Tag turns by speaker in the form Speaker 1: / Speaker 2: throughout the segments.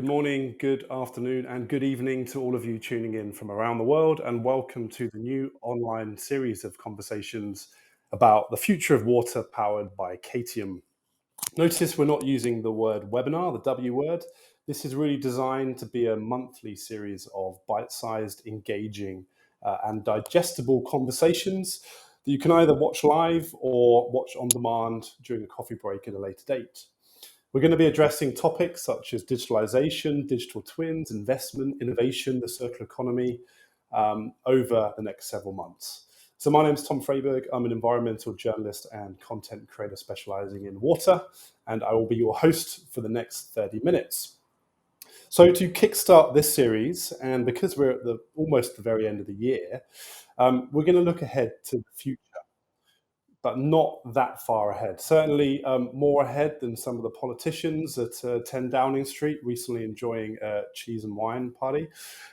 Speaker 1: Good morning, good afternoon, and good evening to all of you tuning in from around the world, and welcome to the new online series of conversations about the future of water powered by Qatium. Notice we're not using the word webinar, the W word. This is really designed to be a monthly series of bite-sized, engaging, and digestible conversations that you can either watch live or watch on demand during a coffee break at a later date. We're going to be addressing topics such as digitalization, digital twins, investment, innovation, the circular economy over the next several months. So my name is Tom Freyberg. I'm an environmental journalist and content creator specializing in water, and I will be your host for the next 30 minutes. So to kickstart this series, and because we're at almost the very end of the year, we're going to look ahead to the future, but not that far ahead. Certainly more ahead than some of the politicians at 10 Downing Street, recently enjoying a cheese and wine party.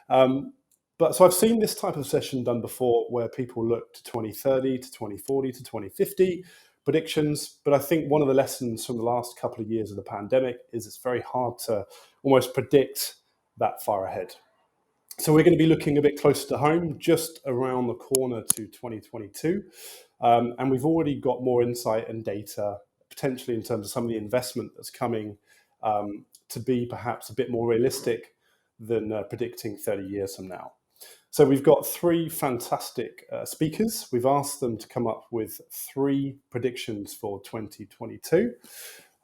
Speaker 1: So I've seen this type of session done before where people look to 2030, to 2040, to 2050 predictions. But I think one of the lessons from the last couple of years of the pandemic is it's very hard to almost predict that far ahead. So we're going to be looking a bit closer to home, just around the corner to 2022. And we've already got more insight and data, potentially in terms of some of the investment that's coming to be perhaps a bit more realistic than predicting 30 years from now. So we've got three fantastic speakers. We've asked them to come up with three predictions for 2022.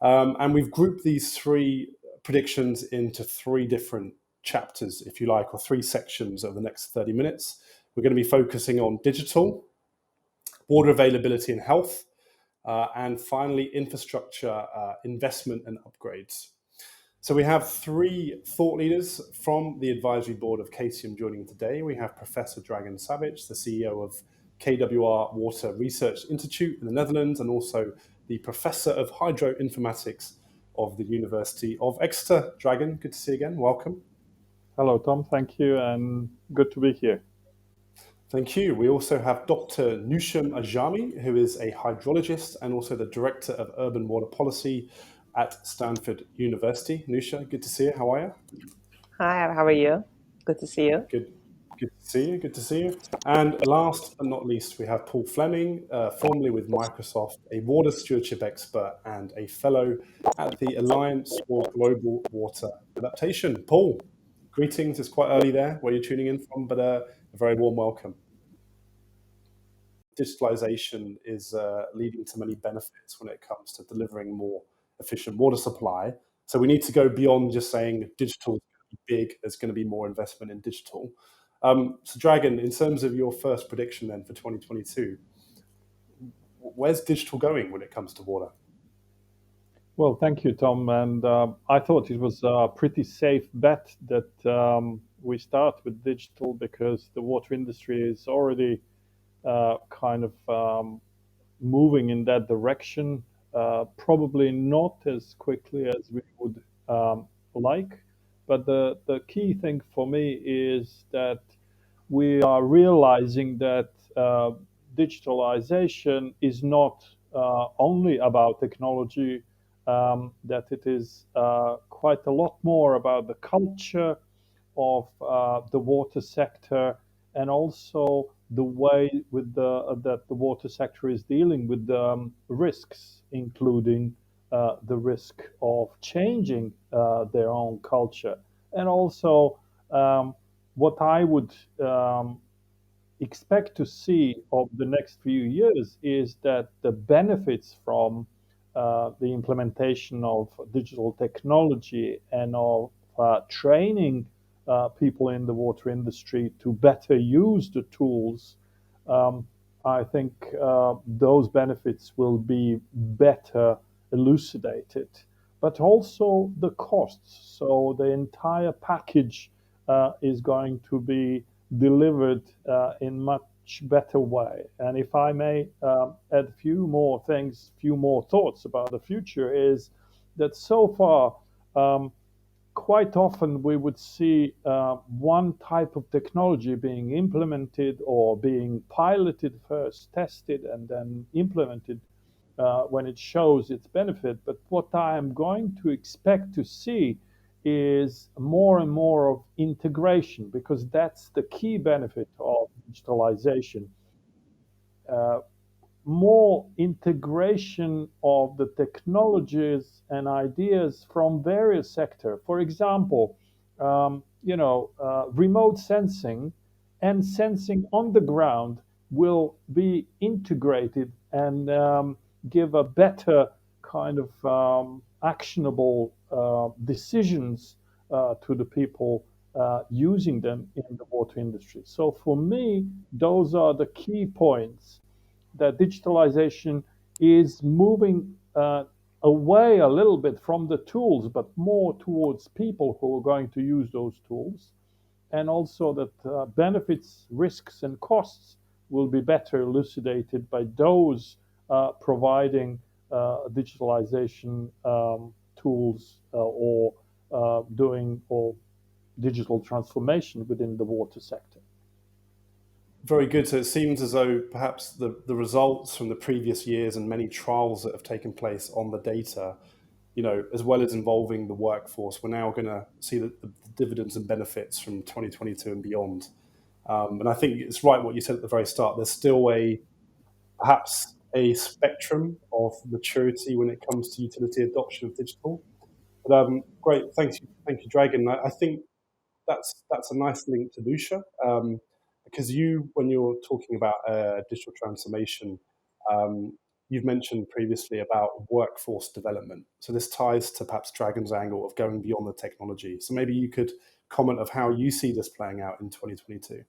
Speaker 1: And we've grouped these three predictions into three different chapters, if you like, or three sections over the next 30 minutes. We're going to be focusing on digital, water availability and health, and finally, infrastructure, investment and upgrades. So we have three thought leaders from the advisory board of Qatium joining today. We have Professor Dragan Savic, the CEO of KWR Water Research Institute in the Netherlands, and also the Professor of Hydroinformatics of the University of Exeter. Dragan, good to see you again. Welcome.
Speaker 2: Hello, Tom. Thank you, and good to be here.
Speaker 1: Thank you. We also have Dr. Newsha Ajami, who is a hydrologist and also the Director of Urban Water Policy at Stanford University. Newsha, good to see you. How are you?
Speaker 3: Hi, how are you? Good to see you.
Speaker 1: Good to see you. Good to see you. And last but not least, we have Paul Fleming, formerly with Microsoft, a water stewardship expert and a fellow at the Alliance for Global Water Adaptation. Paul, greetings. It's quite early there where you're tuning in from, but a very warm welcome. Digitalization is leading to many benefits when it comes to delivering more efficient water supply. So we need to go beyond just saying digital is going to be big, there's going to be more investment in digital. So Dragan, in terms of your first prediction then for 2022, where's digital going when it comes to water?
Speaker 2: Well, thank you, Tom. And I thought it was a pretty safe bet that we start with digital because the water industry is already kind of moving in that direction, probably not as quickly as we would like. But the key thing for me is that we are realizing that digitalization is not only about technology, that it is quite a lot more about the culture of the water sector and also the way that the water sector is dealing with the risks, including the risk of changing their own culture. And also what I would expect to see over the next few years is that the benefits from the implementation of digital technology and of training people in the water industry to better use the tools, I think those benefits will be better elucidated. But also the costs. So the entire package is going to be delivered in much better way. And if I may add a few more things, few more thoughts about the future, is that so far, quite often we would see one type of technology being implemented or being piloted first, tested, and then implemented when it shows its benefit. But what I am going to expect to see is more and more of integration, because that's the key benefit of digitalization. Uh, More integration of the technologies and ideas from various sectors. For example, remote sensing and sensing on the ground will be integrated and give a better kind of actionable decisions to the people using them in the water industry. So for me, those are the key points, that digitalization is moving away a little bit from the tools, but more towards people who are going to use those tools, and also that benefits, risks, and costs will be better elucidated by those providing digitalization tools or doing or digital transformation within the water sector.
Speaker 1: Very good. So it seems as though perhaps the results from the previous years and many trials that have taken place on the data, as well as involving the workforce, we're now going to see the dividends and benefits from 2022 and beyond. And I think it's right what you said at the very start. There's still perhaps a spectrum of maturity when it comes to utility adoption of digital. But great, thank you, Dragan. I think that's a nice link to Newsha, because when you're talking about digital transformation, you've mentioned previously about workforce development. So this ties to perhaps Dragan's angle of going beyond the technology. So maybe you could comment of how you see this playing out in 2022.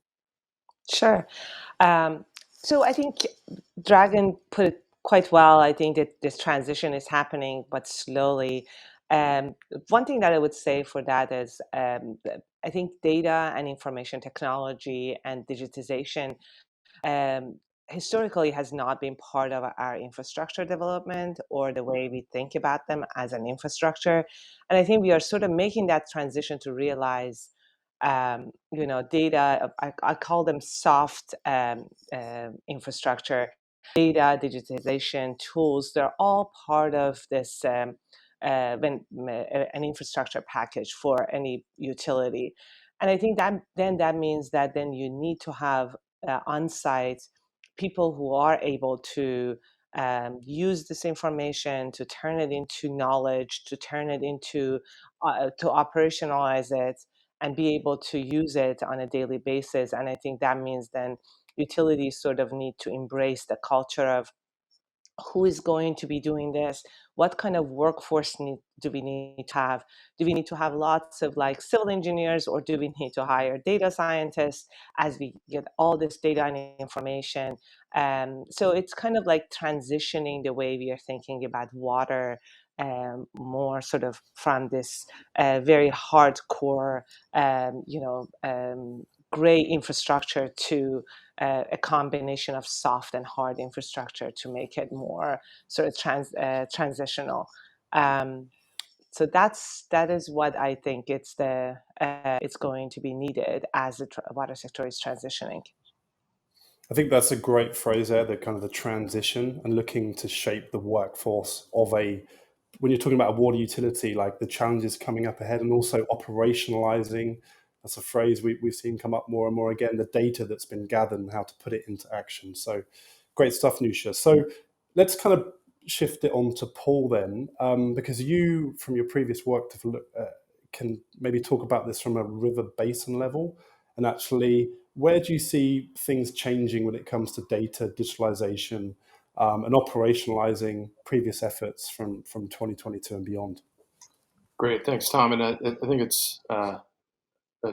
Speaker 3: Sure. So I think Dragan put it quite well. I think that this transition is happening, but slowly. One thing that I would say for that is I think data and information technology and digitization historically has not been part of our infrastructure development or the way we think about them as an infrastructure. And I think we are sort of making that transition to realize data, I call them soft infrastructure, data, digitization, tools. They're all part of this an infrastructure package for any utility. And I think that means that then you need to have on-site people who are able to use this information, to turn it into knowledge, to turn it into, to operationalize it, and be able to use it on a daily basis. And I think that means then utilities sort of need to embrace the culture of who is going to be doing this, what kind of workforce do we need to have? Do we need to have lots of like civil engineers, or do we need to hire data scientists as we get all this data and information? So it's kind of like transitioning the way we are thinking about water, more sort of from this very hardcore gray infrastructure to a combination of soft and hard infrastructure to make it more sort of transitional. So that is what I think it's going to be needed as the water sector is transitioning.
Speaker 1: I think that's a great phrase there, the kind of the transition and looking to shape the workforce of when you're talking about a water utility, like the challenges coming up ahead, and also operationalizing. That's a phrase we've seen come up more and more again, the data that's been gathered and how to put it into action. So great stuff, Newsha. So let's kind of shift it on to Paul then, because you, from your previous work, can maybe talk about this from a river basin level, and actually, where do you see things changing when it comes to data, digitalization, and operationalizing previous efforts from 2022 and beyond?
Speaker 4: Great, thanks, Tom. And I think it's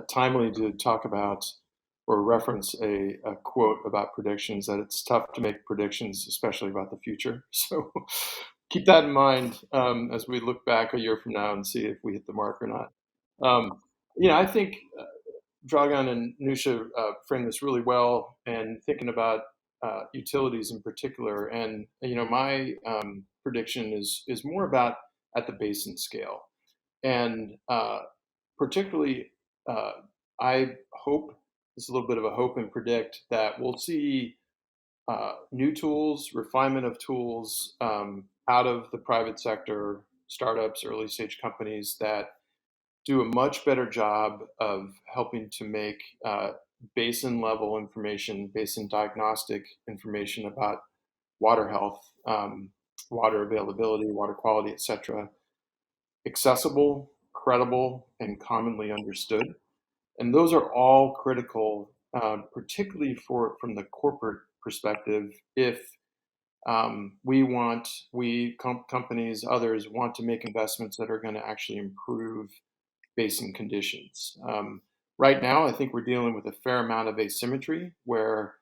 Speaker 4: timely to talk about or reference a quote about predictions, that it's tough to make predictions, especially about the future. So keep that in mind as we look back a year from now and see if we hit the mark or not. I think Dragan and Newsha framed this really well, and thinking about utilities in particular. And my prediction is more about at the basin scale, and particularly I hope, this is a little bit of a hope and predict, that we'll see new tools, refinement of tools out of the private sector, startups, early stage companies that do a much better job of helping to make basin level information, basin diagnostic information about water health, water availability, water quality, etc., accessible, credible, and commonly understood. And those are all critical, particularly from the corporate perspective. If companies, others want to make investments that are going to actually improve basin conditions. Right now, I think we're dealing with a fair amount of asymmetry where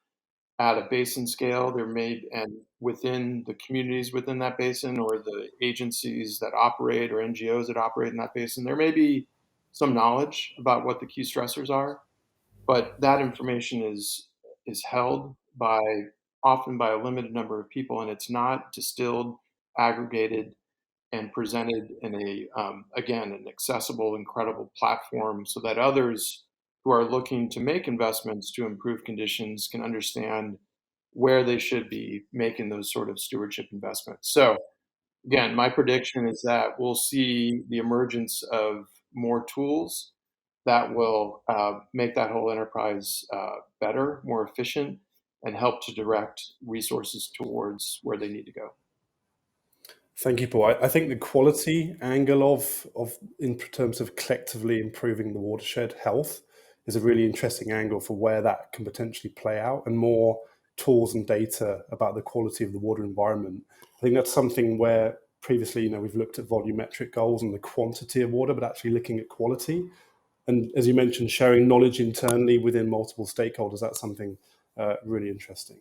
Speaker 4: at a basin scale, and within the communities within that basin or the agencies that operate or NGOs that operate in that basin, there may be some knowledge about what the key stressors are, but that information is held often by a limited number of people, and it's not distilled, aggregated, and presented in again, an accessible and credible platform so that others who are looking to make investments to improve conditions can understand where they should be making those sort of stewardship investments. So again, my prediction is that we'll see the emergence of more tools that will make that whole enterprise better, more efficient, and help to direct resources towards where they need to go.
Speaker 1: Thank you, Paul. I think the quality angle of in terms of collectively improving the watershed health is a really interesting angle for where that can potentially play out, and more tools and data about the quality of the water environment. I think that's something where previously, we've looked at volumetric goals and the quantity of water, but actually looking at quality. And as you mentioned, sharing knowledge internally within multiple stakeholders, that's something really interesting.